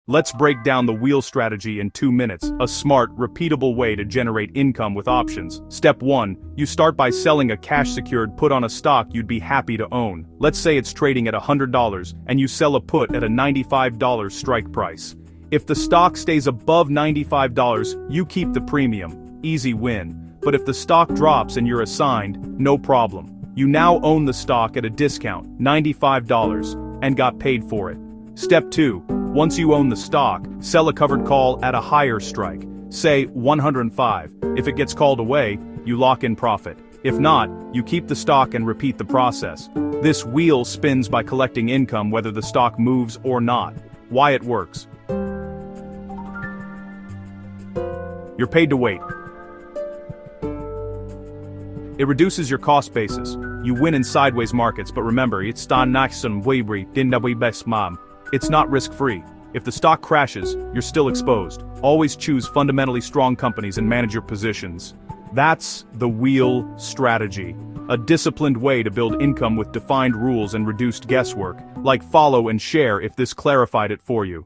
Let's break down the wheel strategy in 2 minutes, a smart, repeatable way to generate income with options. Step 1. You start by selling a cash-secured put on a stock you'd be happy to own. Let's say it's trading at $100, and you sell a put at a $95 strike price. If the stock stays above $95, you keep the premium. Easy win. But if the stock drops and you're assigned, no problem. You now own the stock at a discount, $95, and got paid for it. Step 2. Once you own the stock, sell a covered call at a higher strike, say 105. If it gets called away, you lock in profit. If not, you keep the stock and repeat the process. This wheel spins by collecting income whether the stock moves or not. Why it works. You're paid to wait. It reduces your cost basis. You win in sideways markets, but remember, it's not risk-free. If the stock crashes, you're still exposed. Always choose fundamentally strong companies and manage your positions. That's the wheel strategy. A disciplined way to build income with defined rules and reduced guesswork. Like, follow and share if this clarified it for you.